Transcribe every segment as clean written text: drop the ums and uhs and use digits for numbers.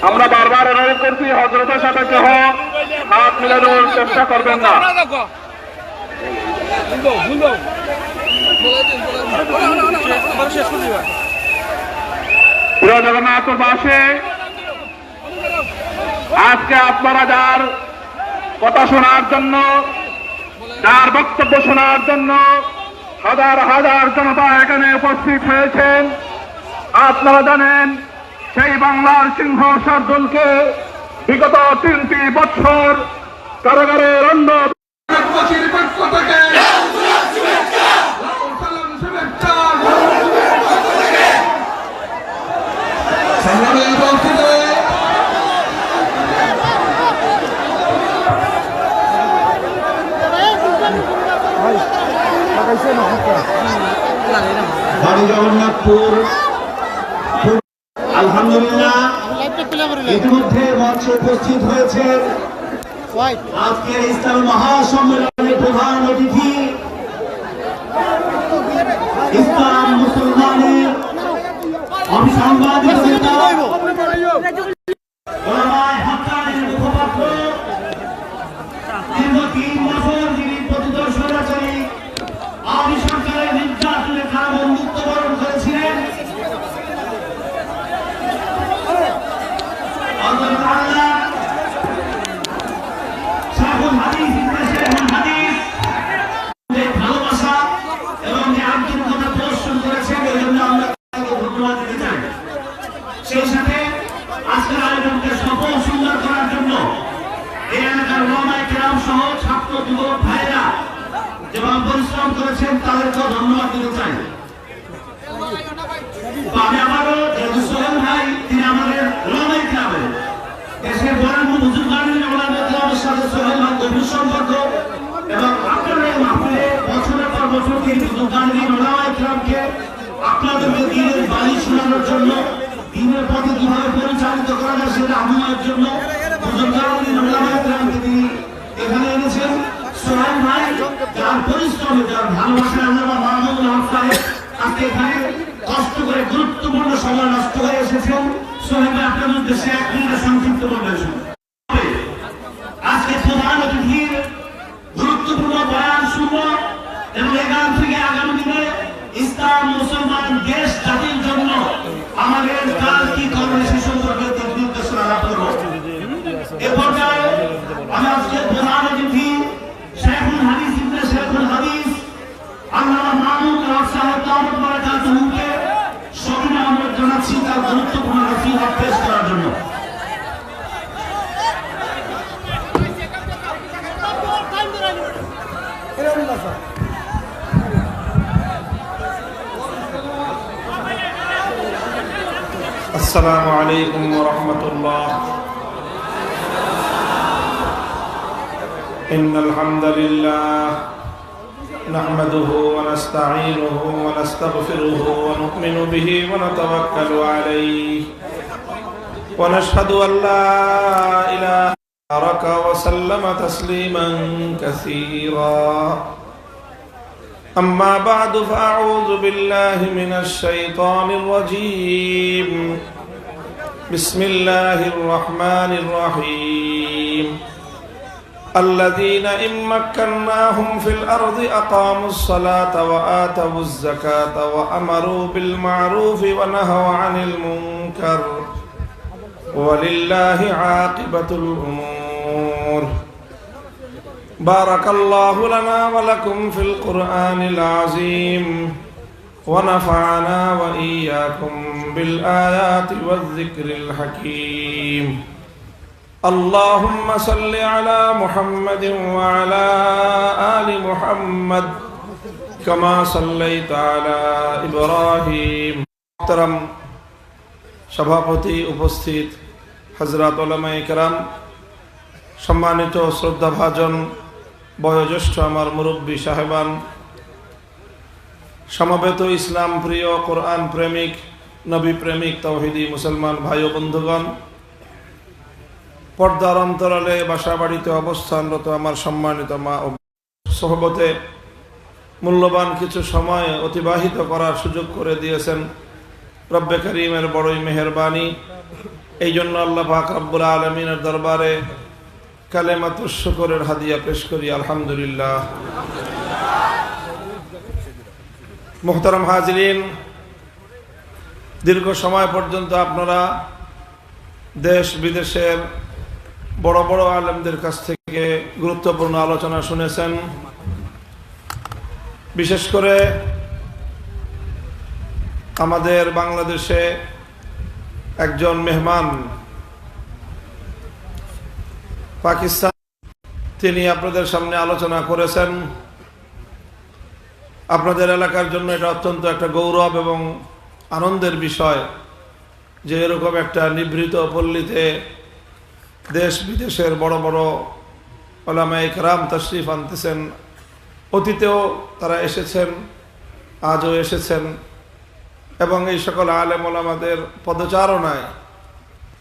আমরা বারবার অনুরোধ করছি হযরতের সাথে কেহ হাত মিলানোর চেষ্টা করবেন না। প্রিয় জগন্নাথবাসী, আজকে আপনারা যার কথা শোনার জন্য, যার বক্তব্য শোনার জন্য হাজার হাজার জনতা এখানে উপস্থিত হয়েছেন, আপনারা জানেন সেই বাংলার সিংহ শার্দুলকে বিগত 3টি বছর কারাগারে রন্ধ জগন্নাথপুর। আলহামদুলিল্লাহ, ইতিমধ্যে মঞ্চে উপস্থিত হয়েছেন আজকের ইসলাম মহাসম্মেলনের প্রধান অতিথি, ইসলাম মুসলমানের অবিসংবাদিত নেতা, মুখপাত্র, দীর্ঘ 3 বছর যিনি প্রতিদর্শ স্বৈরাচারী আওয়ামী সরকারের নির্যাতনে কারাবন্দিত্ব বরণ করেছিলেন, ভালোবাসা এবং যে আন্তরিকতা প্রদর্শন করেছেন, এই জন্য আমরা তাকে ধন্যবাদ দিতে চাই। সেই সাথে আজকের আয়োজনকে সফল সুন্দর করার জন্য এই এলাকার ওলামায়ে কেরাম সহ ছাত্র যুবক ভাইরা যেভাবে পরিশ্রম করেছেন তাদেরকেও ধন্যবাদ দিতে চাই। আমি আবারও যেহেতু সোহেল ভাই, তিনি আমাদের ওলামায়ে কেরামের দেশের বরেণ্য বুজুর্গানের ওলামায়ে কেরামের সাথে সোহেল ভাই গভীর সম্পর্ক, এবং আপনারা এই মাহফিলে বছরের পর বছর তিনি বুজুর্গানের ওলামায়ে কেরামকে আপনাদেরকে দ্বীনের বাণী শোনানোর জন্য, দ্বীনের পথে কিভাবে পরিচালিত করা যায় সেটা আহ্বানের জন্য বুজুর্গানের ওলামায়ে কেরামকে তিনি এখানে এনেছেন। সোহেল ভাই যার পরিশ্রমে, যার ভালোবাসায় আমরা মাহমুদুল হক সাহেব আজকে এখানে কষ্ট করে গুরুত্বপূর্ণ সময় নষ্ট করে এসেছেন। সোহেল ভাই, আপনার উদ্দেশ্যে 1 মিনিটের সংক্ষিপ্ত বক্তব্য। আজকে প্রধান অতিথির গুরুত্বপূর্ণ বয়ান শুনব এবং এখান থেকে আগামী দিনে ইসলাম মুসলমান দেশ জাতির জন্য আমাদের কাজ কি করবে সে সম্পর্কে দিক নির্দেশনা লাভ করব। এ পর্যায়ে আমি আজকে প্রধান অতিথি শেখুল হাদিস ইবনে শেখুল হাদিস আল্লামা মাহমুদ হক সাহেব দাওয়াত বারাকাতুহুকে সবিনয় অনুরোধ জানাচ্ছি তার গুরুত্বপূর্ণ নসিহত পেশ করার জন্য। আসসালামু আলাইকুম ওয়া রাহমাতুল্লাহ। ইন্নাল হামদালিল্লাহ নাহমাদুহু ওয়া নাস্তাঈনুহু ওয়া নাস্তাগফিরুহু ওয়া নু'মিনু বিহি ওয়া নাতাওয়াক্কালু আলাইহি ওয়া নাশহাদু আন লা ইলাহা ইল্লাল্লাহ ওয়া সাল্লামা তাসলিমান কাসীরা। أما بعد فأعوذ بالله من الشيطان الرجيم. بسم الله الرحمن الرحيم. الذين إن مكناهم في الأرض أقاموا الصلاة وآتوا الزكاة وأمروا بالمعروف ونهوا عن المنكر ولله عاقبة الأمور. بارك الله لنا ولكم في القرآن العظيم ونفعنا وإياكم بالآيات والذكر الحكيم. اللهم صل على محمد وعلى آل محمد كما صليت على إبراهيم. محترم সভাপতি, উপস্থিত হযরত উলামায়ে কেরাম, সম্মানিত শ্রদ্ধাভাজন বয়োজ্যেষ্ঠ আমার মুরব্বী সাহেবান, সমবেত ইসলাম প্রিয়, কোরআন প্রেমিক, নবী প্রেমিক, তাওহীদি মুসলমান ভাই ও বন্ধুগণ, পর্দার অন্তরালে বাসা বাড়িতে অবস্থানরত আমার সম্মানিত মা ও সোহবতে মূল্যবান কিছু সময় অতিবাহিত করার সুযোগ করে দিয়েছেন রব্বে করিমের বড়ই মেহেরবানি। এই জন্য আল্লাহ পাক রব্বুল আলামিনের দরবারে কালেমাতুশ শুকরের হাদিয়া পেশ করি, আলহামদুলিল্লাহ। মুহতারাম হাজিরিন, দীর্ঘ সময় পর্যন্ত আপনারা দেশ বিদেশের বড় বড় আলেমদের কাছ থেকে গুরুত্বপূর্ণ আলোচনা শুনেছেন। বিশেষ করে আমাদের বাংলাদেশে একজন মেহমান পাকিস্তান, তিনি আপনাদের সামনে আলোচনা করেছেন। আপনাদের এলাকার জন্য এটা অত্যন্ত একটা গৌরব এবং আনন্দের বিষয় যে এরকম একটা নিভৃত পল্লীতে দেশ বিদেশের বড় বড় উলামায়ে কেরাম তাশরিফ আনতেছেন। অতীতেও তারা এসেছেন, আজও এসেছেন, এবং এই সকল আলেম ওলামাদের পদচারণায়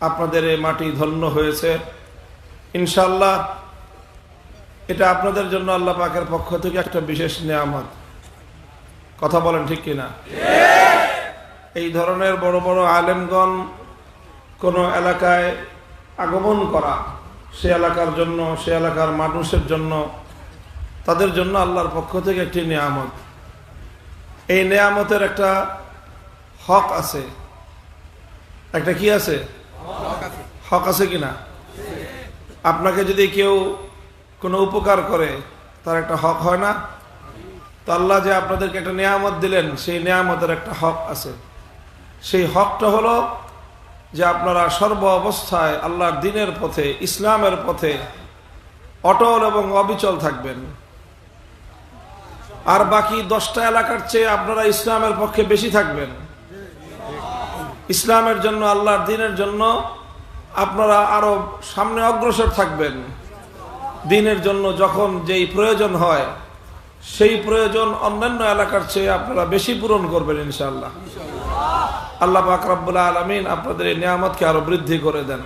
আপনাদের এই মাটি ধন্য হয়েছে। ইনশাআল্লাহ এটা আপনাদের জন্য আল্লাহ পাকের পক্ষ থেকে একটা বিশেষ নিয়ামত। কথা বলেন ঠিক কিনা? এই ধরনের বড় বড় আলেমগণ কোনো এলাকায় আগমন করা, সে এলাকার জন্য, সে এলাকার মানুষের জন্য, তাদের জন্য আল্লাহর পক্ষ থেকে একটি নিয়ামত। এই নিয়ামতের একটা হক আছে। একটা কি আছে? হক আছে কিনা? আপনাকে যদি কেউ কোনো উপকার করে তার একটা হক হয় না? তো আল্লাহ যে আপনাদেরকে একটা নিয়ামত দিলেন, সেই নিয়ামতের একটা হক আছে। সেই হকটা হলো যে আপনারা সর্ব অবস্থায় আল্লাহর দ্বীনের পথে, ইসলামের পথে অটল এবং অবিচল থাকবেন। আর বাকি 10টা এলাকার চেয়ে আপনারা ইসলামের পক্ষে বেশি থাকবেন। ইসলামের জন্য, আল্লাহর দ্বীনের জন্য আপনারা আরো সামনে অগ্রসর থাকবেন। দ্বীনের জন্য যখন যেই প্রয়োজন হয়, সেই প্রয়োজন অন্যান্য এলাকার চেয়ে আপনারা বেশি পূরণ করবেন ইনশাআল্লাহ। আল্লাহ পাক রব্বুল আলামিন আপনাদের এই নিয়ামতকে আরো বৃদ্ধি করে দেন।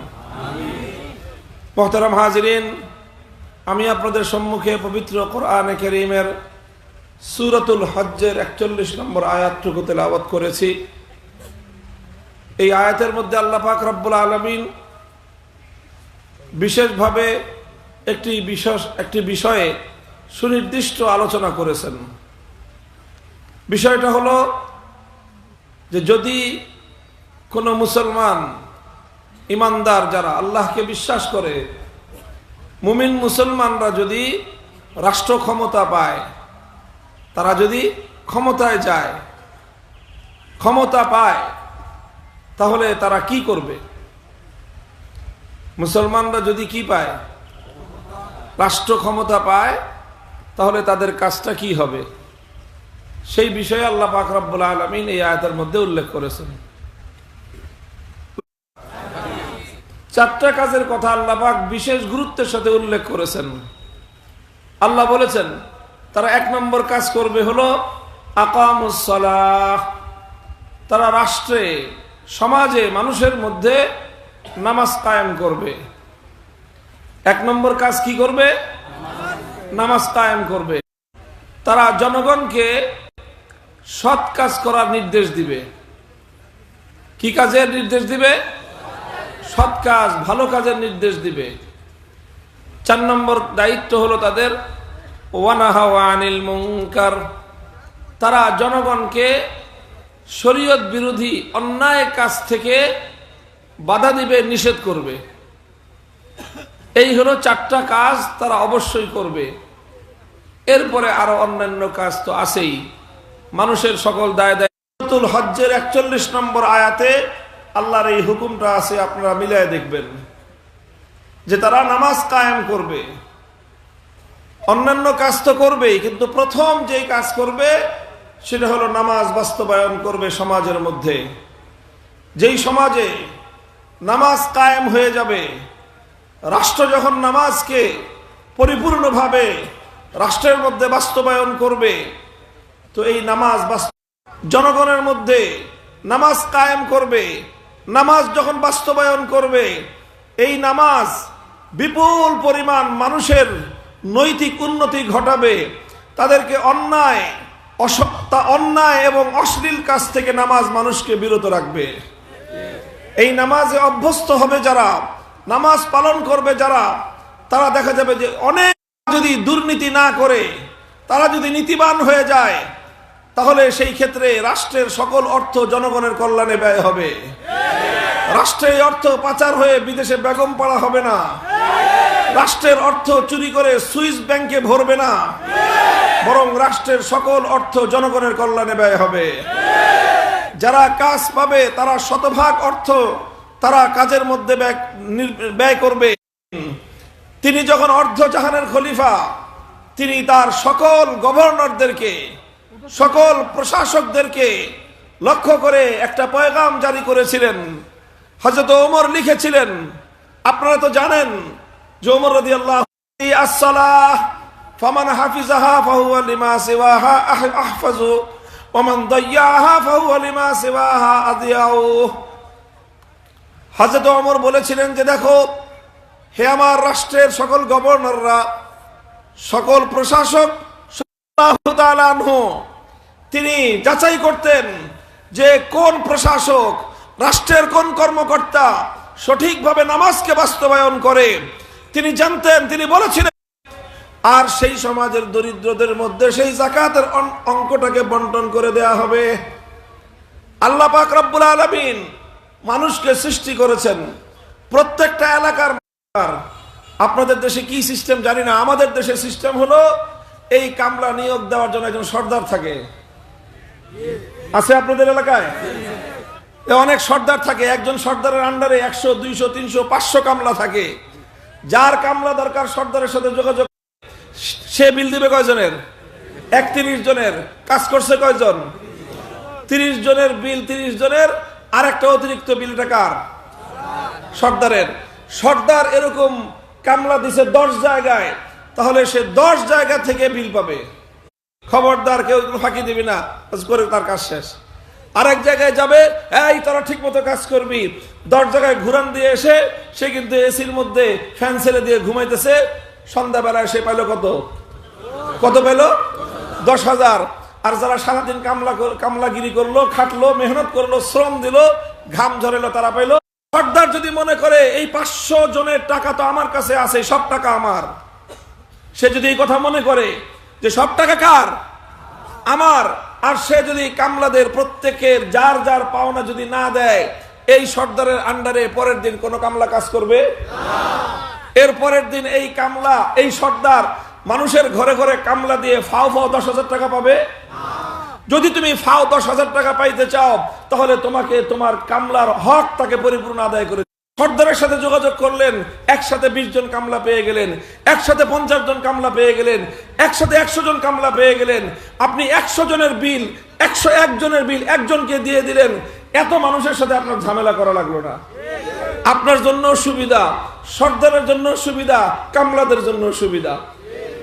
মুহতারাম হাজিরিন, আমি আপনাদের সম্মুখে পবিত্র কোরআনে কারীমের সূরাতুল হজ্জের 41 নম্বর আয়াতটুকু তেলাওয়াত করেছি। এই আয়াতের মধ্যে আল্লাহ পাক রব্বুল আলামিন বিশেষভাবে একটি বিষয়ে সুনির্দিষ্ট আলোচনা করেছেন। বিষয়টা হলো যে যদি কোনো মুসলমান, ইমানদার যারা আল্লাহকে বিশ্বাস করে, মুমিন মুসলমানরা যদি রাষ্ট্র ক্ষমতা পায়, তারা যদি ক্ষমতায় যায়, ক্ষমতা পায়, তাহলে তারা কি করবে? মুসলমানরা যদি কি পায়? রাষ্ট্র ক্ষমতা পায়, তাহলে তাদের কাজটা কি হবে? সেই বিষয়ে আল্লাহ পাক রব্বুল আলামিন এই আয়াতের মধ্যে উল্লেখ করেছেন। 4টা কাজের কথা আল্লাহ পাক বিশেষ গুরুত্বের সাথে উল্লেখ করেছেন। আল্লাহ বলেছেন তারা 1 নম্বর কাজ করবে হলো আকামুস সালাহ। তারা রাষ্ট্রে, সমাজে, মানুষের মধ্যে নামাজ কায়েম করবে। 1 নম্বর কাজ কি করবে? নামাজ কায়েম করবে। তারা জনগণকে সৎ কাজ করার নির্দেশ দিবে। কি কাজের নির্দেশ দিবে? সৎ কাজ, ভালো কাজের নির্দেশ দিবে। 4 নম্বর দায়িত্ব হলো তাদের ওয়ানাহা আনিল মুনকার। তারা জনগণকে শরীয়ত বিরোধী অন্যায় কাজ থেকে বাধা দিবে, নিষেধ করবে। এই হলো 4টা কাজ তারা অবশ্যই করবে। এরপরে আরো অন্যান্য কাজ তো আছেই, মানুষের সকল দায় দায়িত্ব। সূরাতুল হজ্জের 41 নম্বর আয়াতে আল্লাহর এই হুকুমটা আছে, আপনারা মিলায় দেখবেন যে তারা নামাজ কায়েম করবে। অন্যান্য কাজ তো করবেই, কিন্তু প্রথম যেই কাজ করবে সেটা হলো নামাজ বাস্তবায়ন করবে সমাজের মধ্যে। যেই সমাজে নামাজ কায়েম হয়ে যাবে, রাষ্ট্র যখন নামাজকে পরিপূর্ণভাবে রাষ্ট্রের মধ্যে বাস্তবায়ন করবে, তো এই নামাজ জনগণের মধ্যে নামাজ কায়েম করবে। নামাজ যখন বাস্তবায়ন করবে, এই নামাজ বিপুল পরিমাণ মানুষের নৈতিক উন্নতি ঘটাবে। তাদেরকে অন্যায় এবং অশ্লীল কাজ থেকে নামাজ মানুষকে বিরত রাখবে। এই নামাজে অভ্যস্ত হবে যারা, নামাজ পালন করবে যারা, তারা দেখা যাবে যে অনেক, যদি দুর্নীতি না করে তারা যদি নীতিবান হয়ে যায়, তাহলে সেই ক্ষেত্রে রাষ্ট্রের সকল অর্থ জনগণের কল্যাণে ব্যয় হবে। রাষ্ট্রের অর্থ পাচার হয়ে বিদেশে বেগম পাড়া হবে না। রাষ্ট্রের অর্থ চুরি করে সুইস ব্যাংকে ভরবে না, বরং রাষ্ট্রের সকল অর্থ জনগণের কল্যাণে ব্যয় হবে। যারা কাজ পাবে তারা শতভাগ অর্থ তারা কাজের মধ্যে ব্যয় করবে। তিনি যখন অর্ধজাহানের খলিফা, তিনি তার সকল গভর্নরদেরকে, সকল প্রশাসকদেরকে লক্ষ্য করে একটা পয়গাম জারি করেছিলেন। হযরত ওমর লিখেছিলেন, আপনারা তো জানেন যে ওমর রাদিয়াল্লাহু আনহু as-সালাহ ফামান হাফিজাহা ফাহুয়া লিমা সিওয়াহা আহফাজু ওয়া মান দায়্যাহা ফাহুয়া লিমা সিওয়াহা আদিয়াউ। হযরত ওমর বলেছিলেন যে দেখো, হে আমার রাষ্ট্রের সকল গভর্নররা, সকল প্রশাসক, আল্লাহু তাআলা আনহু তিনি যাচাই করতেন যে কোন প্রশাসক, রাষ্ট্রের কোন কর্মকর্তা সঠিকভাবে নামাজকে বাস্তবায়ন করে তিনি জানতেন। তিনি বলেছিলেন, আর সেই সমাজের দরিদ্রদের মধ্যে সেই যাকাতের অঙ্কটাকে বন্টন করে দেয়া হবে। আল্লাহ পাক রব্বুল আলামিন মানুষকে সৃষ্টি করেছেন প্রত্যেকটা এলাকার। আপনাদের দেশে কি সিস্টেম জানি না, আমাদের দেশে সিস্টেম হলো এই কামলা নিয়োগ দেওয়ার জন্য একজন সর্দার থাকে। আছে আপনাদের এলাকায়? অনেক সর্দার থাকে, একজন সর্দারের আন্ডারে 100, 200, 300, 500 কামলা থাকে। যার কামলা দরকার সর্দারের সাথে যোগাযোগ, সে বিল দিবে কয়জনের? 31 জনের। কাজ করছে কয়জন? 30 জনের বিল, 30 জনের আর একটা অতিরিক্ত বিল টাকার সর্দারের। সর্দার এরকম কামলা দিছে 10 জায়গায়, তাহলে সে 10 জায়গা থেকে বিল পাবে। খবরদার কেউ ফাঁকি দিবি না, করে তার কাজ শেষ। আরেক জায়গায় যাবে, এই তোরা ঠিক মতো কাজ করবি, 10 জায়গায় ঘুরান দিয়ে এসে সে কিন্তু এসির মধ্যে ফ্যান ছেড়ে দিয়ে ঘুমাইতেছে। সন্ধ্যাবেলায় সে পাইলো কত পেল? 10,000। আর যারা সারাদিন কামলাগিরি করলো, খাটলো, মেহনত করলো, শ্রম দিল, ঘাম ঝরেলো, তারা পাইলো। সর্দার যদি মনে করে এই 500 জনের টাকা তো আমার কাছে আছে, সব টাকা আমার, সে যদি এই কথা মনে করে যে সব টাকা কার? আমার, আর সে যদি কামলাদের প্রত্যেকের যার যার পাওনা যদি না দেয়, এই সর্দারের আন্ডারে পরের দিন কোন কামলা কাজ করবে না। এর পরের দিন এই কামলা, এই সর্দার মানুষের ঘরে ঘরে কামলা দিয়ে ফাও 10,000 টাকা পাবে। যদি তুমি ফাও 10,000 টাকা পাইতে চাও, তাহলে তোমাকে তোমার কামলার হক তাকে পরিপূর্ণ আদায় করে। সর্দারের সাথে যোগাযোগ করলেন, একসাথে 20 জন কামলা পেয়ে গেলেন, একসাথে 50 জন কামলা পেয়ে গেলেন, একসাথে 100 জন কামলা পেয়ে গেলেন। আপনি 100 জনের বিল, 101 জনের বিল একজনকে দিয়ে দিলেন। এত মানুষের সাথে আপনার ঝামেলা করা লাগলো না। আপনার জন্য সুবিধা, সর্দারের জন্য সুবিধা, কামলাদের জন্য সুবিধা।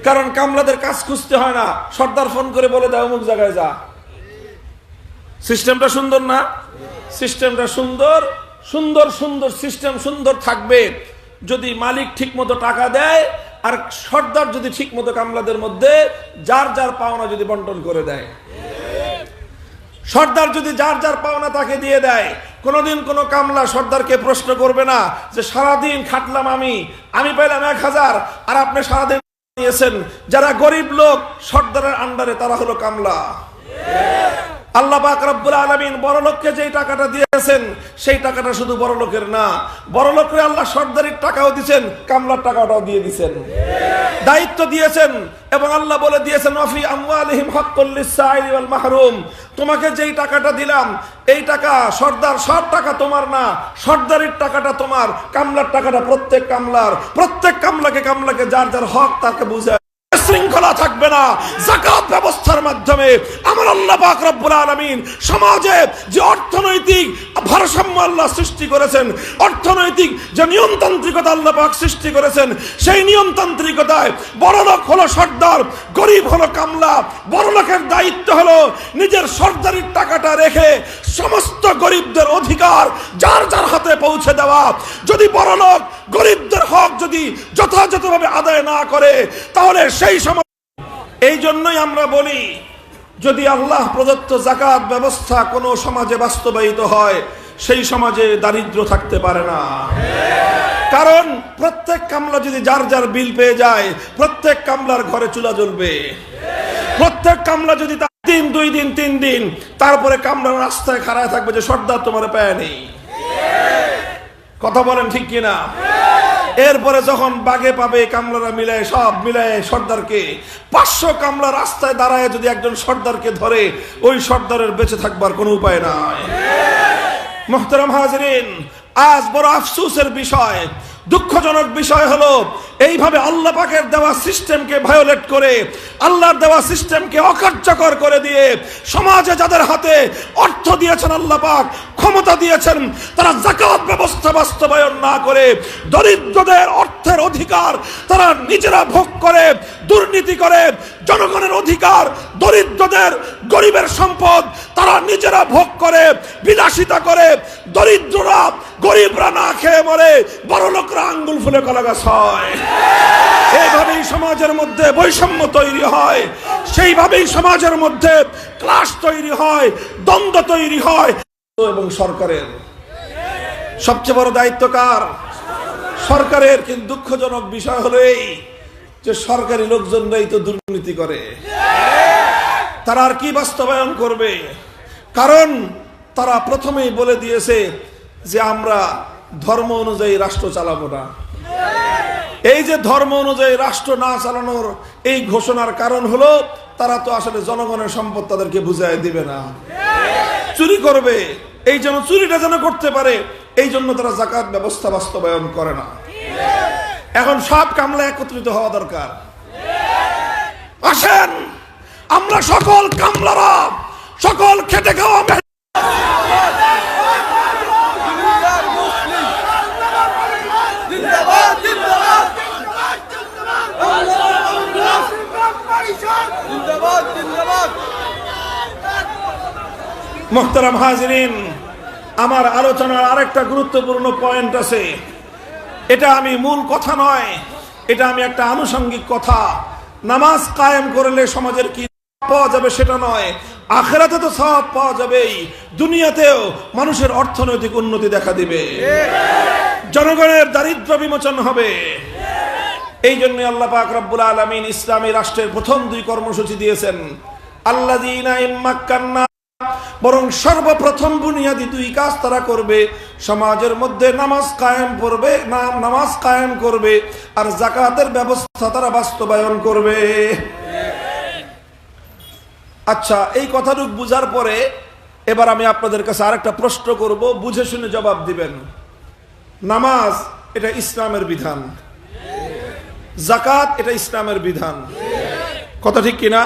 কারণ কামলাদের কাজ খুঁজতে হয় না, সর্দার ফোন করে বলে দেয় অমুক জায়গায় যা। সিস্টেমটা সুন্দর না? সিস্টেমটা সুন্দর। সুন্দর সুন্দর সিস্টেম সুন্দর থাকবে যদি মালিক ঠিক মতো টাকা দেয়, আর সর্দার যদি ঠিক মতো কামলাদের মধ্যে যার যার পাওনা যদি বন্টন করে দেয়। সর্দার যদি যার যার পাওনা তাকে দিয়ে দেয়, কোনোদিন কোনো কামলা সর্দারকে প্রশ্ন করবে না যে সারাদিন খাটলাম আমি পাইলাম 1,000 আর আপনি সারাদিন নিয়েছেন। যারা গরিব লোক সর্দারের আন্ডারে, তারা হলো কামলা। আল্লাহ পাক রব্বুল আলামিন বড় লোককে যেই টাকাটা দিয়েছেন, সেই টাকাটা শুধু বড় লোকের না, বড় লোকের আল্লাহ সর্দারির টাকাও দিয়েছেন, কামলার টাকাটাও দিয়ে দিয়েছেন, দায়িত্ব দিয়েছেন। এবং আল্লাহ বলে দিয়েছেন, ওয়াফি আমওয়ালিহিম হাক্কুল লিস-সাইলি ওয়াল মাহরুম। তোমাকে যেই টাকাটা দিলাম, এই টাকা সর্দার, সব টাকা তোমার না, সর্দারির টাকাটা তোমার, কামলার টাকাটা প্রত্যেক কামলার। প্রত্যেক কামলাকে যার যার হক তাকে বুঝায়। শৃঙ্খলা থাকবে না। যাকাত ব্যবস্থার মাধ্যমে আমার আল্লাহ পাক রব্বুল আলামিন সমাজে যে অর্থনৈতিক ভারসাম্য আল্লাহ সৃষ্টি করেছেন, অর্থনৈতিক যে নিয়মতান্ত্রিকতা আল্লাহ পাক সৃষ্টি করেছেন, সেই নিয়মতান্ত্রিকতায় বড় লোক হলো সর্দার, গরিব হলো কামলা। বড় লোকের দায়িত্ব হলো নিজের সর্দারির টাকাটা রেখে সমস্ত গরিবদের অধিকার যার যার হাতে পৌঁছে দেওয়া। যদি বড় লোক গরিবদের হক যদি যথাযথভাবে আদায় না করে, তাহলে সেই সময়, এই জন্যই আমরা বলি, যদি আল্লাহ প্রদত্ত যাকাত ব্যবস্থা কোনো সমাজে বাস্তবায়িত হয়, সেই সমাজে দারিদ্র্য থাকতে পারে না। কারণ প্রত্যেক কামলা যদি যার যার বিল পেয়ে যায়, প্রত্যেক কামলার ঘরে চুলা জ্বলবে। প্রত্যেক কামলা যদি 2 দিন 3 দিন, তারপরে কামলা রাস্তায় খাড়ায় থাকবে যে সর্দার তোমার পায় নেই। কথা বলেন ঠিক কিনা? এরপরে যখন বাগে পাবে কামলারা মিলায় সব মিলায় সর্দারকে, 500 কামলা রাস্তায় দাঁড়ায় যদি একজন সর্দারকে ধরে, ওই সর্দারের বেঁচে থাকবার কোনো উপায় নাই। মুহতারাম হাজিরিন, আজ বড় আফসোসের বিষয়, দুঃখজনক বিষয় হলো এইভাবে আল্লাহ পাকের দেওয়া সিস্টেমকে ভায়োলেট করে, আল্লাহর দেওয়া সিস্টেমকে অকার্যকর করে দিয়ে সমাজে যাদের হাতে অর্থ দিয়েছেন আল্লাহ পাক, ক্ষমতা দিয়েছেন, তারা যাকাত ব্যবস্থা বাস্তবায়ন না করে দরিদ্রদের অর্থের অধিকার তারা নিজেরা ভোগ করে, দুর্নীতি করে। জনগণের অধিকার, দরিদ্রদের গরিবের সম্পদ তারা নিজেরা ভোগ করে, বিলাসিতা করে। দরিদ্ররা গরিবরা না খেয়ে মরে, বড় লোকরা আঙ্গুল ফুলে কলা গাছ হয়। এইভাবেই সমাজের মধ্যে বৈষম্য তৈরি হয়, সেইভাবেই সমাজের মধ্যে ক্লাস তৈরি হয়, দ্বন্দ্ব তৈরি হয়। এবং সরকারের সবচেয়ে বড় দায়িত্ব কার? সরকারের। কিন্তু দুঃখজনক বিষয় হলো এই যে সরকারি লোকজনরাই তো দুর্নীতি করে। তারা আর কি বাস্তবায়ন করবে? কারণ তারা প্রথমেই বলে দিয়েছে যে আমরা ধর্ম অনুযায়ী রাষ্ট্র চালাবো না। এই যে ধর্ম অনুযায়ী রাষ্ট্র না চালানোর এই ঘোষণার কারণ হলো তারা তো আসলে জনগণের সম্পদ তাদেরকে বুঝাই দিবে না, চুরি করবে। এই জন্য চুরিটা যেন করতে পারে, এই জন্য তারা যাকাত ব্যবস্থা বাস্তবায়ন করে না। এখন সব কামলা একত্রিত হওয়া দরকার। আসেন আমরা সকল কামলারা, সকল খেটে খাওয়া মুহতারাম হাজিরিন, আমার আলোচনার আরেকটা গুরুত্বপূর্ণ পয়েন্ট আছে। এটা আমি মূল কথা নয়, এটা আমি একটা আনুষঙ্গিক কথা। নামাজ কায়েম করলে সমাজের কি পাওয়া যাবে সেটা নয়, আখিরাতে তো সওয়াব পাওয়া যাবেই, দুনিয়াতেও মানুষের অর্থনৈতিক উন্নতি দেখা দিবে, জনগণের দারিদ্র্য বিমোচন হবে। এই জন্য আল্লাহ পাক রব্বুল আলামিন ইসলামী রাষ্ট্রের প্রথম 2 কর্মসূচি দিয়েছেন। আল্লাযীনা ইম্মাক্কান্না, বরং সর্বপ্রথম বুনিয়াদি 2 কাজ তারা করবে। সমাজের মধ্যে নামাজ কায়েম করবে, নামাজ কায়েম করবে, আর যাকাতের ব্যবস্থা তারা বাস্তবায়ন করবে। আচ্ছা, এই কথাটুকু বুঝার পরে এবার আমি আপনাদের কাছে আরেকটা প্রশ্ন করব, বুঝে শুনে জবাব দিবেন। নামাজ এটা ইসলামের বিধান, যাকাত এটা ইসলামের বিধান, কথা ঠিক কিনা?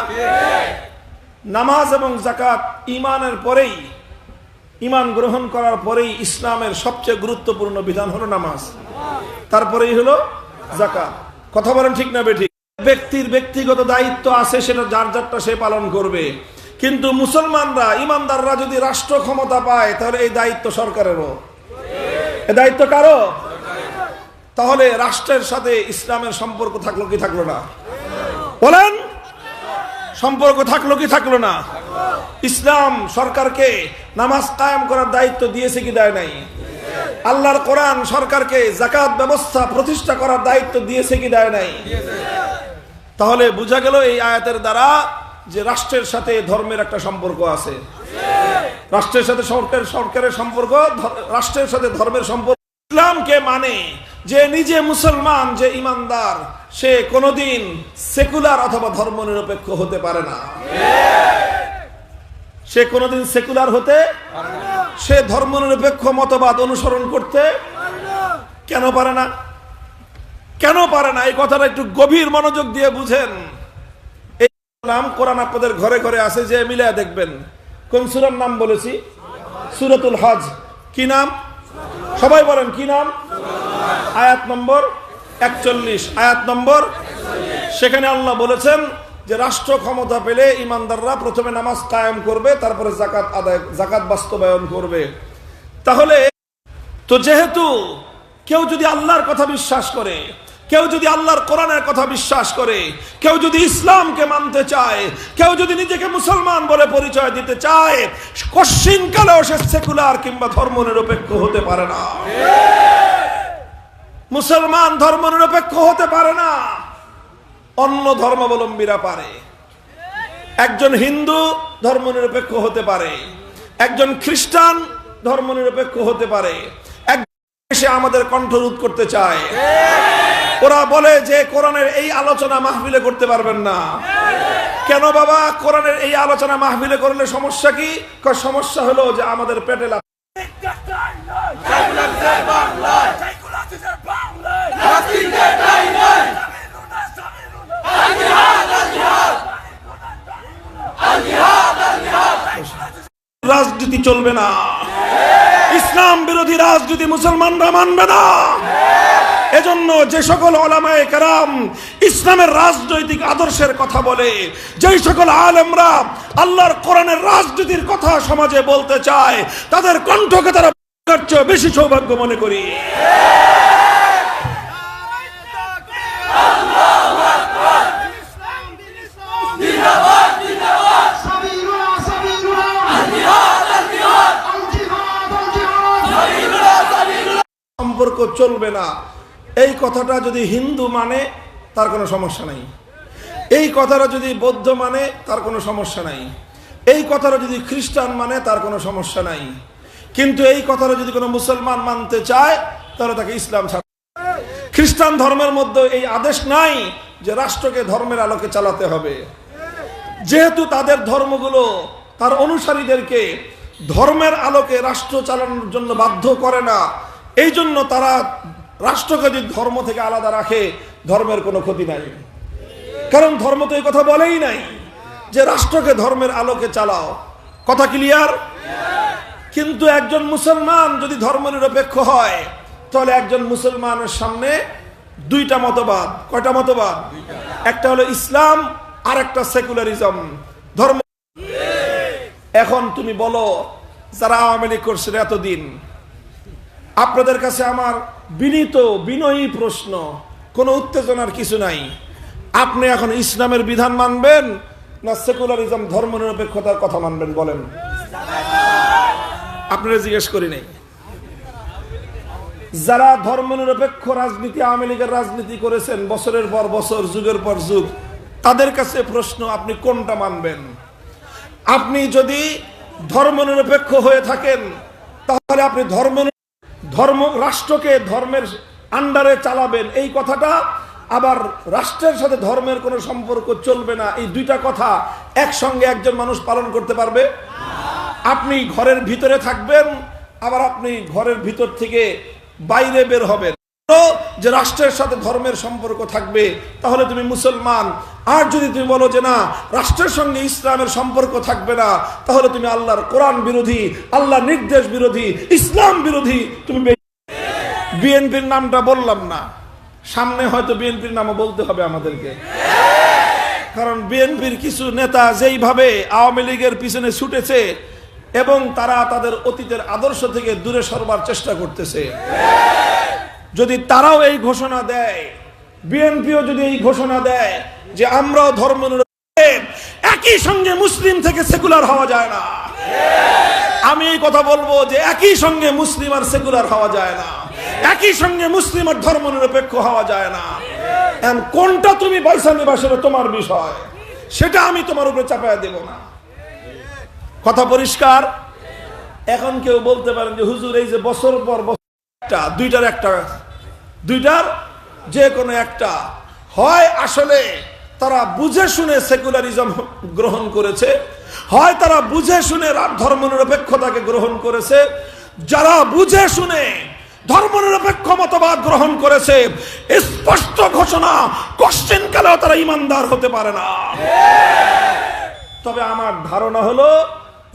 নামাজ এবং যাকাত ঈমানের পরেই, ঈমান গ্রহণ করার পরেই ইসলামের সবচেয়ে গুরুত্বপূর্ণ বিধান হলো নামাজ, তারপরেই হলো যাকাত। কথা বলেন ঠিক না বেঠিক? ব্যক্তির ব্যক্তিগত দায়িত্ব আছে, সেটা যার যারটা সে পালন করবে। কিন্তু মুসলমানরা, ইমানদাররা যদি রাষ্ট্র ক্ষমতা পায়, তাহলে এই দায়িত্ব সরকারেরও। এই দায়িত্ব কারো? তাহলে রাষ্ট্রের সাথে ইসলামের সম্পর্ক থাকলো কি থাকলো না? বলেন, সম্পর্ক থাকলো কি থাকলো না? ইসলাম সরকারকে নামাজ কায়েম করার দায়িত্ব দিয়েছে কি দেয় নাই? আল্লাহর কোরআন সরকারকে যাকাত ব্যবস্থা প্রতিষ্ঠা করার দায়িত্ব দিয়েছে কি দেয় নাই? তাহলে বোঝা গেল এই আয়াতের দ্বারা যে রাষ্ট্রের সাথে ধর্মের একটা সম্পর্ক আছে, রাষ্ট্রের সাথে সরকারের সম্পর্ক, রাষ্ট্রের সাথে ধর্মের সম্পর্ক। ইসলামকে মানে যে নিজে মুসলমান, যে ইমানদার, সে কোনোদিন সেকুলার অথবা ধর্মনিরপেক্ষ হতে পারে না। সে কোনোদিন সেকুলার হতে, সে ধর্মনিরপেক্ষ মতবাদ অনুসরণ করতে কেন পারে না? কেন পারে না? এই কথাটা একটু গভীর মনোযোগ দিয়ে বুঝেন। এই নাম কোরআন আপনাদের ঘরে ঘরে আছে, যে মিলিয়ে দেখবেন। কোন সূরার নাম বলেছি? সূরাতুল হজ। কি নাম? সবাই বলেন কি নাম? আয়াত নম্বর 41, আয়াত নম্বর। সেখানে আল্লাহ বলেছেন যে রাষ্ট্র ক্ষমতা পেলে ইমানদাররা প্রথমে নামাজ কায়েম করবে, তারপরে যাকাত বাস্তবায়ন করবে। তাহলে তো যেহেতু কেউ যদি আল্লাহর কথা বিশ্বাস করে, কেউ যদি আল্লাহর কোরআনের কথা বিশ্বাস করে, কেউ যদি ইসলামকে মানতে চায়, কেউ যদি নিজেকে মুসলমান বলে পরিচয় দিতে চায়, কশ্চিনকালেও সে সেকুলার কিংবা ধর্মনিরপেক্ষ হতে পারে না। মুসলমান ধর্মনিরপেক্ষ হতে পারে না, অন্য ধর্মাবলম্বীরা পারে। একজন হিন্দু ধর্মনিরপেক্ষ হতে পারে, একজন খ্রিস্টান ধর্মনিরপেক্ষ হতে পারে। এসে আমাদের কণ্ঠরোধ করতে চায়, ওরা বলে যে কোরআনের এই আলোচনা মাহফিলে করতে পারবেন না। কেন বাবা? কোরআনের এই আলোচনা মাহফিলে করলে সমস্যা কি? সমস্যা হলো যে আমাদের পেটে রাজনীতি চলবে না, ইসলাম বিরোধী রাজনীতি মুসলমানরা মানবে না। এজন্য যে সকল উলামায়ে কেরাম ইসলামের রাজনৈতিক আদর্শের কথা বলে, যেই সকল আলেমরা আল্লাহর কোরআনের রাজনীতির কথা সমাজে বলতে চায়, তাদের কণ্ঠকে তারা বেশি সৌভাগ্য মনে করি। সম্পর্ক চলবে না, এই কথাটা যদি হিন্দু মানে তার কোনো সমস্যা নাই, এই কথাটা যদি বৌদ্ধ মানে তার কোনো সমস্যা নাই, এই কথাটা যদি খ্রিস্টান মানে তার কোনো সমস্যা নাই, কিন্তু এই কথাটা যদি কোনো মুসলমান মানতে চায় তাহলে তাকে ইসলাম ছাড়া। খ্রিস্টান ধর্মের মধ্যে এই আদেশ নাই যে রাষ্ট্রকে ধর্মের আলোকে চালাতে হবে, যেহেতু তাদের ধর্মগুলো তার অনুসারীদেরকে ধর্মের আলোকে রাষ্ট্র চালানোর জন্য বাধ্য করে না, এই জন্য তারা রাষ্ট্রকে যদি ধর্ম থেকে আলাদা রাখে ধর্মের কোনো ক্ষতি নাই। কারণ ধর্ম তো এই কথা বলেই নাই যে রাষ্ট্রকে ধর্মের আলোকে চালাও। কথা ক্লিয়ার? কিন্তু একজন মুসলমান যদি ধর্মনিরপেক্ষ হয় তাহলে একজন মুসলমানের সামনে দুইটা মতবাদ। কয়টা মতবাদ? একটা হলো ইসলাম আর একটা সেকুলারিজম, ধর্ম। এখন তুমি বলো, যারা আওয়ামী লীগ করছিল এতদিন, আপনাদের কাছে আমার বিনীত বিনয়ী প্রশ্ন, কোনো উত্তেজনার কিছু নাই, আপনি এখন ইসলামের বিধান মানবেন না সেকুলারিজম ধর্মনিরপেক্ষতার কথা মানবেন? বলেন। আপনারা জিজ্ঞেস করি নাই। যারা ধর্মনিরপেক্ষ রাজনীতি, আওয়ামী লীগের রাজনীতি করেছেন বছরের পর বছর, যুগের পর যুগ, তাদের কাছে প্রশ্ন, আপনি কোনটা মানবেন? আপনি যদি ধর্মনিরপেক্ষ হয়ে থাকেন তাহলে আপনি রাষ্ট্রকে ধর্মের আন্ডারে চালাবেন, এই কথাটা, আবার রাষ্ট্রের সাথে ধর্মের কোনো সম্পর্ক চলবে না, এই দুইটা কথা একসঙ্গে একজন মানুষ পালন করতে পারবে? আপনি ঘরের ভিতরে থাকবেন, আবার আপনি ঘরের ভিতর থেকে বাইরে বের হবেন, যে রাষ্ট্রের সাথে ধর্মের সম্পর্ক থাকবে, তাহলে তুমি মুসলমান। আর যদি তুমি বলো যে না, রাষ্ট্রের সঙ্গে ইসলামের সম্পর্ক থাকবে না, তাহলে তুমি আল্লাহর কোরআন বিরোধী, আল্লাহর নির্দেশ বিরোধী, ইসলাম বিরোধী। তুমি বিএনপির নামটা বললাম না, সামনে হয়তো বিএনপির নামও বলতে হবে আমাদেরকে, কারণ বিএনপির কিছু নেতা যেইভাবে আওয়ামী লীগের পিছনে ছুটেছে এবং তারা তাদের অতীতের আদর্শ থেকে দূরে সরবার চেষ্টা করতেছে, যদি তারাও এই ঘোষণা দেয়, বিএনপিও যদি এই ঘোষণা দেয় যে আমরাও ধর্মনিরপেক্ষ, একই সঙ্গে মুসলিম থেকে সেকুলার হওয়া যায় না। আমি এই কথা বলবো যে একই সঙ্গে মুসলিম আর সেকুলার হওয়া যায় না, একই সঙ্গে মুসলিম আর ধর্মনিরপেক্ষ হওয়া যায় না। কোনটা তুমি বাইসা নিবা সেটা তোমার বিষয়, সেটা আমি তোমার উপরে চাপায়া দেব না। কথা পরিষ্কার? এখন কেউ বলতে পারেন যে হুজুর, এই যে বছর পর বছর দুইটার যে কোনো একটা হয়, আসলে তারা বুঝে শুনে সেকুলারিজম গ্রহণ করেছে, হয় তারা বুঝে শুনে ধর্মনিরপেক্ষতাকে গ্রহণ করেছে। যারা বুঝে শুনে ধর্মনিরপেক্ষ মতবাদ গ্রহণ করেছে, স্পষ্ট ঘোষণা, কোশ্চেন কালেও তারা ইমানদার হতে পারে না। তবে আমার ধারণা হলো,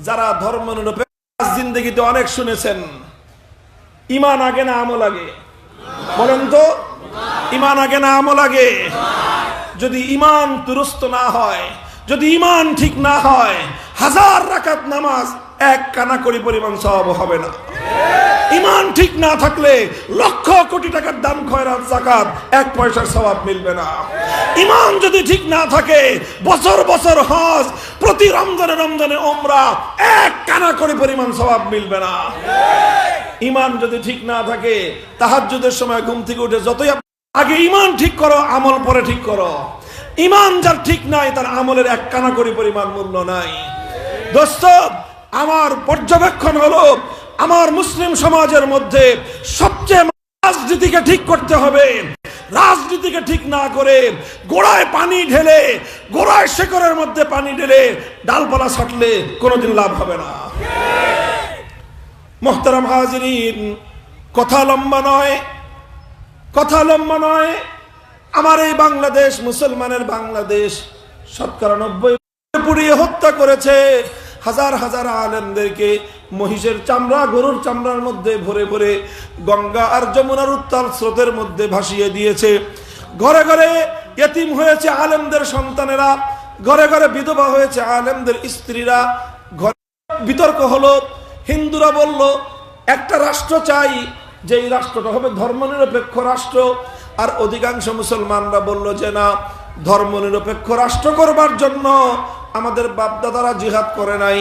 যারা ধর্মনিরপেক্ষ জিন্দেগিতে অনেক শুনেছেন, ইমান আগে না আমল আগে? বলেন তো, ইমান আগে না আমল আগে? যদি ইমান দুরুস্ত না হয়, যদি ইমান ঠিক না হয়, 1000 রাকাত নামাজ এক কানাকড়ি পরিমাণ সওয়াব হবে না। ইমান ঠিক না থাকলে লক্ষ কোটি টাকার দান খয়রাত যাকাত 1 পয়সার সওয়াব মিলবে না। ইমান যদি ঠিক না থাকে বছর বছর হজ, প্রতি রমজানে রমজানে উমরা 1 কানা করে পরিমাণ সওয়াব মিলবে না। ইমান যদি ঠিক না থাকে তাহাজ্জুদের সময় ঘুম থেকে উঠে যতই আগে ইমান ঠিক করো, আমল পরে ঠিক করো। ইমান যার ঠিক নাই তার আমলের 1 কানা করে পরিমাণ মূল্য নাই। দোস্ত, আমার পর্যবেক্ষণ হলো আমার মুসলিম সমাজের মধ্যে সবচেয়ে রাজনীতিকে ঠিক করতে হবে। রাজনীতিকে ঠিক না করে গোড়ায় পানি ঢেলে, গোড়ায় শেকড়ের মধ্যে পানি ঢেলে ডালপালা ছাটলে কোনোদিন লাভ হবে না। মুহতারাম হাজিরিন, কথা লম্বা নয়, কথা লম্বা নয়। আমার এই বাংলাদেশ, মুসলমানের বাংলাদেশ, 90% পুড়িয়ে হত্যা করেছে। হাজার হাজার আলেমদেরকে মহিষের চামড়া, গরুর চামড়ার মধ্যে ভরে ভরে গঙ্গা আর যমুনার উত্তাল স্রোতের মধ্যে ভাসিয়ে দিয়েছে। ঘরে ঘরে ইতিম হয়েছে আলেমদের সন্তানেরা, ঘরে ঘরে বিধবা হয়েছে আলেমদের স্ত্রীরা। ঘরে বিতর্ক হলো, হিন্দুরা বলল একটা রাষ্ট্র চাই, যেই রাষ্ট্রটা হবে ধর্মনিরপেক্ষ রাষ্ট্র। আর অধিকাংশ মুসলমানরা বলল যে না, ধর্মনিরপেক্ষ রাষ্ট্র করবার জন্য আমাদের বাপদাদারা জিহাদ করে নাই,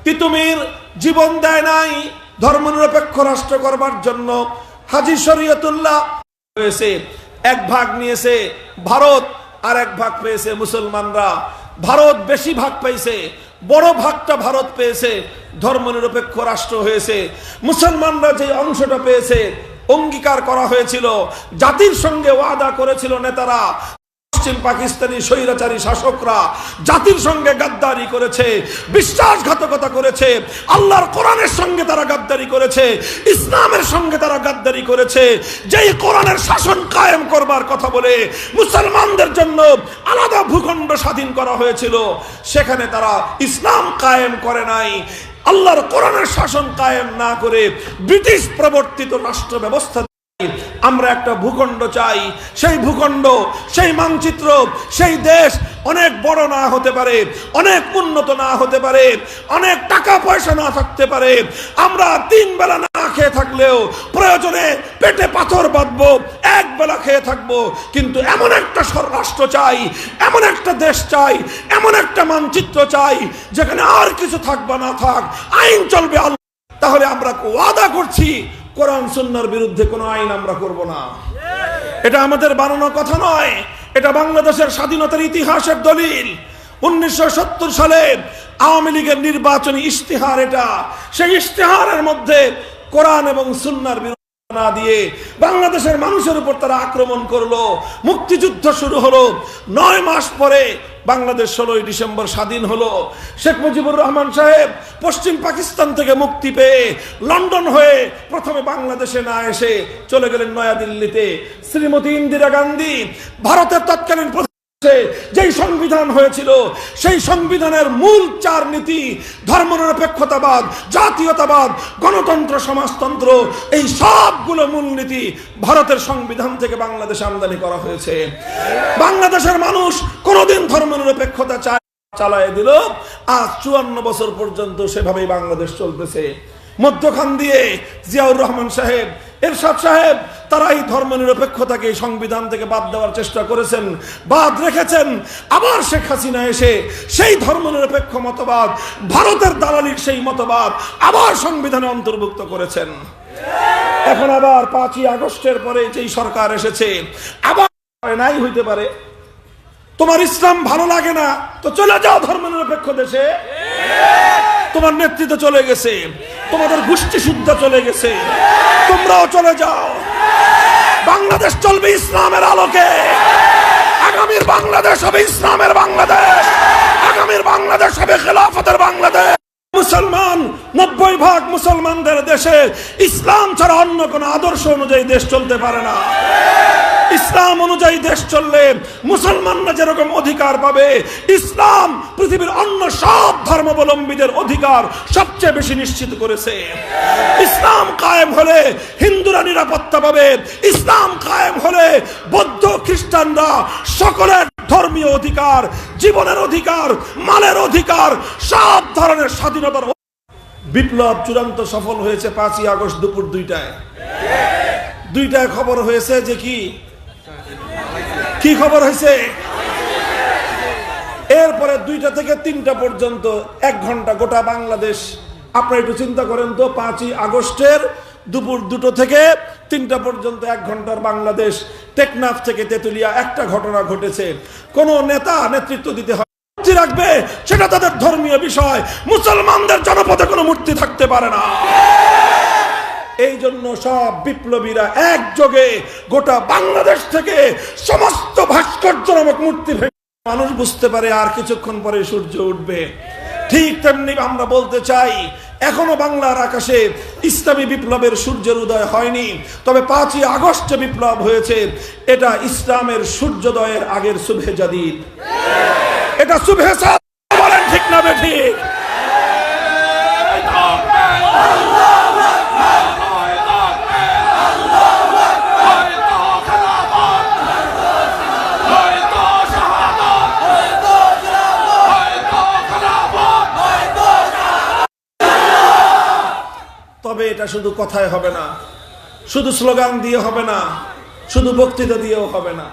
তিতুমির জীবন দেয় নাই। ধর্মনিরপেক্ষ রাষ্ট্র করবার জন্য হাজী শরীয়তুল্লাহ হয়েছে, 1 ভাগ নিয়েছে ভারত, আর 1 ভাগ পেয়েছে মুসলমানরা। ভারত বেশি ভাগ পেয়েছে, বড় ভাগটা ভারত পেয়েছে, ধর্মনিরপেক্ষ রাষ্ট্র হয়েছে। মুসলমানরা যে অংশটা পেয়েছে, অঙ্গীকার করা হয়েছিল, জাতির সঙ্গে ওয়াদা করেছিল নেতারা, পশ্চিম পাকিস্তানি স্বৈরাচারী শাসকরা জাতির সঙ্গে গাদ্দারি করেছে, বিশ্বাসঘাতকতা করেছে, আল্লাহর কোরআনের সঙ্গে তারা গাদ্দারি করেছে, ইসলামের সঙ্গে তারা গাদ্দারি করেছে। যেই কোরআনের শাসন কায়েম করবার কথা বলে মুসলমানদের জন্য আলাদা ভূখণ্ড স্বাধীন করা হয়েছিল, সেখানে তারা ইসলাম কায়েম করে নাই। আল্লাহর কোরআনের শাসন কায়েম না করে ব্রিটিশ প্রবর্তিত রাষ্ট্র ব্যবস্থা আমরা একটা ভূখণ্ড চাই। সেই ভূখণ্ড, সেই মানচিত্র, সেই দেশ অনেক বড় না হতে পারে, অনেক উন্নত না হতে পারে, অনেক টাকা পয়সা না থাকতে পারে। আমরা 3 বেলা না খেয়ে থাকলেও প্রয়োজনে পেটে পাথর বাঁধবো, 1 বেলা খেয়ে থাকবো, কিন্তু এমন একটা রাষ্ট্র চাই, এমন একটা দেশ চাই, এমন একটা মানচিত্র চাই যেখানে আর কিছু থাকবা না থাক, আইন চলবে। তাহলে আমরা ওয়াদা করছি কোরআন সুন্নাহর বিরুদ্ধে কোনো আইন আমরা করব না। এটা আমাদের বানানো কথা নয়, এটা বাংলাদেশের স্বাধীনতার ইতিহাসের দলিল। 1970 সালে আওয়ামী লীগের নির্বাচনী ইশতেহার এটা। সেই ইশতেহারের মধ্যে কোরআন এবং সুন্নাহর বিরুদ্ধে না দিয়ে বাংলাদেশের মানুষের উপর তারা আক্রমণ করলো। মুক্তিযুদ্ধ শুরু হলো, 9 মাস পরে বাংলাদেশ 16ই ডিসেম্বর স্বাধীন হলো। শেখ মুজিবুর রহমান সাহেব পশ্চিম পাকিস্তান থেকে মুক্তি পেয়ে লন্ডন হয়ে প্রথমে বাংলাদেশে না এসে চলে গেলেন নয়াদিল্লিতে। শ্রীমতী ইন্দিরা গান্ধী ভারতের তৎকালীন যেই সংবিধান হয়েছিল, সেই সংবিধানের মূল 4 নীতি, ধর্মনিরপেক্ষতাবাদ, জাতীয়তাবাদ, গণতন্ত্র, সমাজতন্ত্র, এই সবগুলো মূলনীতি ভারতের সংবিধান থেকে বাংলাদেশে আমদানি করা হয়েছে। বাংলাদেশের মানুষ কোনোদিন ধর্মনিরপেক্ষতা চালায় দিল, আজ 54 বছর পর্যন্ত সেভাবেই বাংলাদেশ চলতেছে। মধ্যখান দিয়ে জিয়াউর রহমান সাহেব, এরশাদ সাহেব, তারা এই ধর্মনিরপেক্ষতাকে সংবিধান থেকে বাদ দেওয়ার চেষ্টা করেছেন, বাদ রেখেছেন। আবার শেখ হাসিনা এসে সেই ধর্মনিরপেক্ষ মতবাদ, ভারতের দালালির সেই মতবাদ আবার সংবিধানে অন্তর্ভুক্ত করেছেন। এখন আবার 5ই আগস্টের পরে যেই সরকার এসেছে, আবার নাই হইতে পারে তোমার ইসলাম ভালো লাগে না তো চলে যাও ধর্মনিরপেক্ষ দেশে। তোমার নেতৃত্ব চলে গেছে, তোমাদের গোষ্ঠী শুদ্ধ চলে গেছে, তোমরাও চলে যাও। বাংলাদেশ চলবে ইসলামের আলোকে। আগামীর বাংলাদেশ হবে ইসলামের বাংলাদেশ, আগামীর বাংলাদেশ হবে খেলাফতের বাংলাদেশ। মুসলমান 90% মুসলমানদের দেশে ইসলাম ছাড়া অন্য কোন আদর্শ অনুযায়ী দেশ চলতে পারে না। ইসলাম অনুযায়ী দেশ চললে মুসলমানরা যেরকম অধিকার পাবে, ইসলাম পৃথিবীর অন্য সব ধর্মাবলম্বীদের অধিকার সবচেয়ে বেশি নিশ্চিত করেছে। ইসলাম কায়েম হলে হিন্দুরা নিরাপত্তা পাবে, ইসলাম কায়েম হলে বৌদ্ধ খ্রিস্টানরা সকলের ধর্মীয় অধিকার, জীবনের অধিকার, মালের অধিকার, সব ধরনের স্বাধীনতার বিপ্লব চূড়ান্ত সফল হয়েছে 5ই আগস্ট দুপুর 2টায় খবর হয়েছে যে কি খবর হয়েছে, এরপরে 2টা থেকে 3টা পর্যন্ত 1 ঘন্টা গোটা বাংলাদেশ। আপনারা একটু চিন্তা করেন তো, 5ই আগস্টের দুপুর 2টো থেকে 3টা পর্যন্ত 1 ঘন্টার বাংলাদেশ। টেকনাফ থেকে তেতুলিয়া একটা ঘটনা ঘটেছে। কোন নেতা নেতৃত্ব দিতে হয়, মূর্তি রাখবে, সেটা তাদের ধর্মীয় বিষয়। মুসলমানদের জনপদে কোনো মূর্তি থাকতে পারে না। এই জন্য সব বিপ্লবীরা একযোগে গোটা বাংলাদেশ থেকে সমস্ত ভাস্কর্য নামক মূর্তি ভেঙে, মানুষ বুঝতে পারে আর কিছুক্ষণ পরে সূর্য উঠবে। ঠিক তেমনি আমরা বলতে চাই, এখনো বাংলার আকাশে ইসলামী বিপ্লবের সূর্যের উদয় হয়নি, তবে 5ই আগস্ট বিপ্লব হয়েছে, এটা ইসলামের সূর্যোদয়ের আগের সুবহে জাদিদ, এটা সুবহে সাদ। বলেন ঠিক না বেঠিক? তবে এটা শুধু কথায় হবে না, শুধু স্লোগান দিয়ে হবে না, শুধু বক্তৃতা দিয়েও হবে না।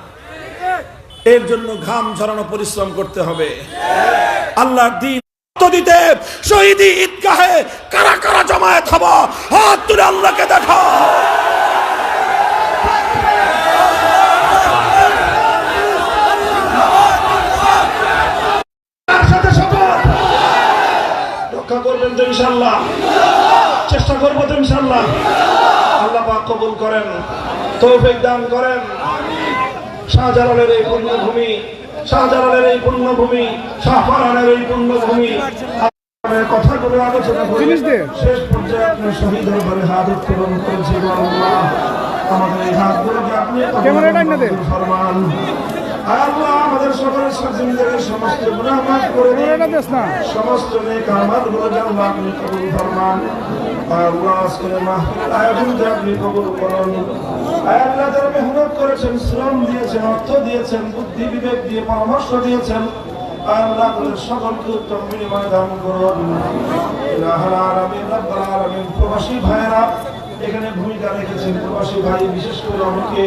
এর জন্য ঘাম ঝরানো পরিশ্রম করতে হবে। আল্লাহর দ্বীন দিতে শহীদি ঈদগাহে কারা কারা জমায়েত হব, হাত তুলে আল্লাহকে দেখাও। রক্ষা করবেন তো ইনশাআল্লাহ, চেষ্টা করবো তো ইনশাআল্লাহ। আল্লাহ পাক কবুল করেন, তৌফিক দান করেন। শাহজালালের এই পুণ্যভূমি, শাহজালালের এই পুণ্যভূমি, শাহফারানের এই পুণ্যভূমি, কথাগুলো আলোচনা করে শেষ পর্যায়ে আপনি শহীদ দরবারে হাত উত্তোলন করেছি। আল্লাহ আমাদের এই হাতগুলোকে আপনি ফরমান। আল্লাহ আমাদের সকলের জিন্দেগীর সমস্ত গুনাহ মাফ করে দিন, সমস্ত নেক আমালগুলো আল্লাহ আপনি কবুল ফরমান। আল্লাহ আজকের মাহফিল আয়োজনকে আপনি কবুল করুন। আল্লাহ যারা মেহনত করেছেন, শ্রম দিয়েছেন, অর্থ দিয়েছেন, বুদ্ধি বিবেক দিয়ে পরামর্শ দিয়েছেন, আল্লাহ তাদের সকলকে উত্তম বিনিময় দান করুন। ইলাহুল আলামিন, রব্বুল আলামিন, প্রবাসী ভাইরা এখানে ভূমিকা রেখেছেন, প্রবাসী ভাই বিশেষ করে অনেকে,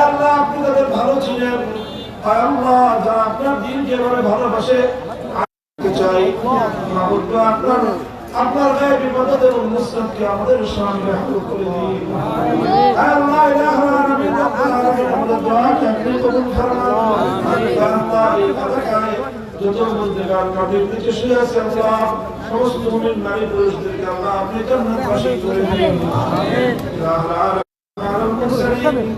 আল্লাহ আপনি তাদের ভালো ছিলেন। আল্লাহ যারা আপনার দিনকে এভাবে ভালোবাসে চাই, আপনার গায়ে বিপদের উন্মোচনকে আমাদের সামনে হাজির করে দিন। আল্লাহ ইলাহুল আলামিন, রব্বুল আলামিন, আমাদের দোয়াকে আপনি কবুল ফরমান। আল্লাহ এই এলাকায় যত বন্দেগান মাটির নিচে শুয়ে আছে, আল্লাহ সমস্ত মুমিন নারী পুরুষদেরকে আল্লাহ আপনি জান্নাতবাসী করে দিন। ইলাহুল আলামিন,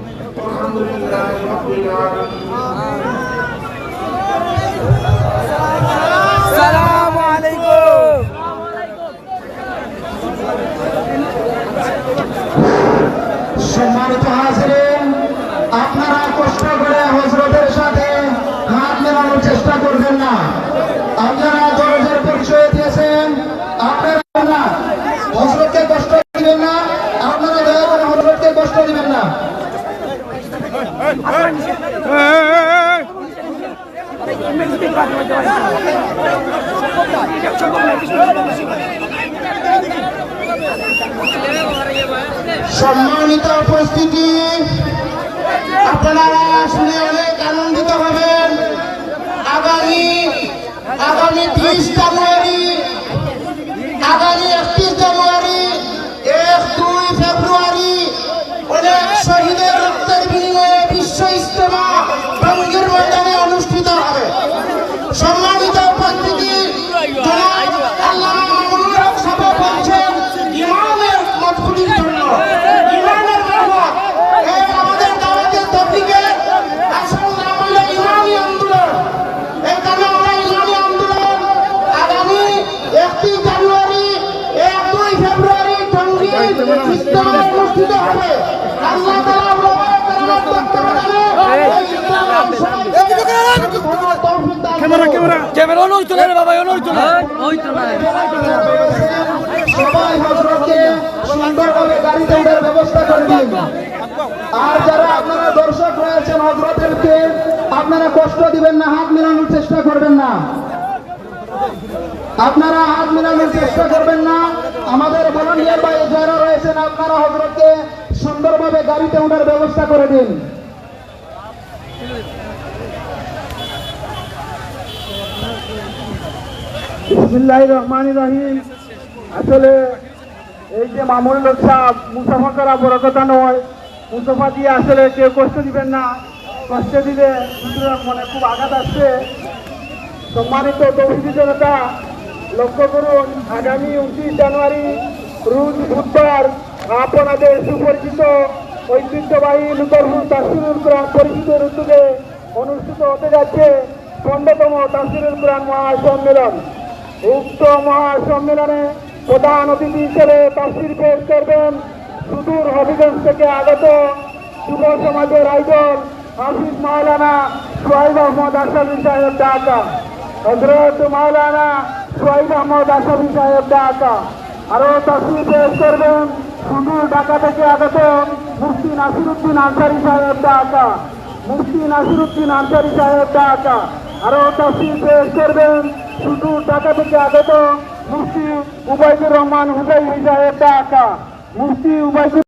আলহামদুলিল্লাহি রাব্বিল আলামিন। আসসালামু আলাইকুম। সম্মানিত হাজিরিন, আপনারা কষ্ট করে হযরতের সাথে হাত মেলানোর চেষ্টা করবেন না। আপনারা দরজের পরিচয় দিয়েছেন, আপনারা না হযরতকে কষ্ট দিবেন না, আপনারা দয়া করে হযরতকে কষ্ট দিবেন না। সম্মানিত উপস্থিতি, আপনারা শুনে অনেক আনন্দিত হবেন। আগামী 30 জানুয়ারি, আগামী 31 জানুয়ারি, 1-2 ফেব্রুয়ারি অনেক শহীদের রক্তের বিনিময়ে বিশ্ব ইজতেমা টঙ্গীর ময়দানে অনুষ্ঠিত হবে। সম্মানিত উপস্থিতি, জনাব আল্লামা মামুনুল হক সাহেব বলছেন ইমামের মজবুতির জন্য, ইমামের মেহনত, এই আমাদের দাওয়াতের তৌফিকে আসল নাম হলো ইমামি আন্দোলন। এখানে আমরা ইমামি আন্দোলন আগামী 31 জানুয়ারি, 1-2 ফেব্রুয়ারি টঙ্গী ইজতেমা অনুষ্ঠিত হবে। আল্লাহ তাআলা ক্যামেরা ওই তো না বাবা, ওই তো না, ওই তো না। সবাই হযরতকে সুন্দরভাবে গাড়িতে ওঠার ব্যবস্থা করে দিন। আর যারা আপনারা দর্শক রয়েছেন, হযরতকে আপনারা কষ্ট দিবেন না, হাত মেলানোর চেষ্টা করবেন না, আপনারা হাত মেলানোর চেষ্টা করবেন না। আমাদের ভলান্টিয়ার ভাই যারা রয়েছেন আপনারা হযরতকে সুন্দরভাবে গাড়িতে ওঠার ব্যবস্থা করে দিন। বিসমিল্লাহির রহমানির রহিম। আসলে এই যে মামুনুল হক সাহেব মুসাফা করা বড় কথা নয়, মুসাফা দিয়ে আসলে কেউ কষ্ট দিবেন না, কষ্ট দিলে মনে খুব আঘাত আসছে। সম্মানিত তৌহিদি জনতা, লক্ষ্য করুন আগামী 29 জানুয়ারি রোজ বুধবার আপনাদের সুপরিচিত ঐতিহ্যবাহী লুতরপুর তাফসীরুল কোরআন পরিষদের উদ্যোগে অনুষ্ঠিত হতে যাচ্ছে 15তম তাফসীরুল কোরআন মহাসম্মেলন। উক্ত মহাসম্মেলনে প্রধান অতিথি হিসেবে তাফসীর পেশ করবেন সুদূর হবিগঞ্জ থেকে আগত যুব সমাজের আইডল হাফিজ মাওলানা সোহাইব আহমদ আশরাফি সাহেব ঢাকা। হযরত মাওলানা সোহাইব আহমদ আশরাফি সাহেব ঢাকা। আরো তাফসীর পেশ করবেন সুদূর ঢাকা থেকে আগত মুফতি নাসিরউদ্দিন আনসারী সাহেব ঢাকা। মুফতি নাসিরউদ্দিন আনসারী সাহেব ঢাকা। আরো তাফসীর পেশ করবেন সুদূর ঢাকা থেকে আগত মুফতি উবাইদুর রহমান হুসাইনি সাহেব ঢাকা। মুফতি উবাইদুর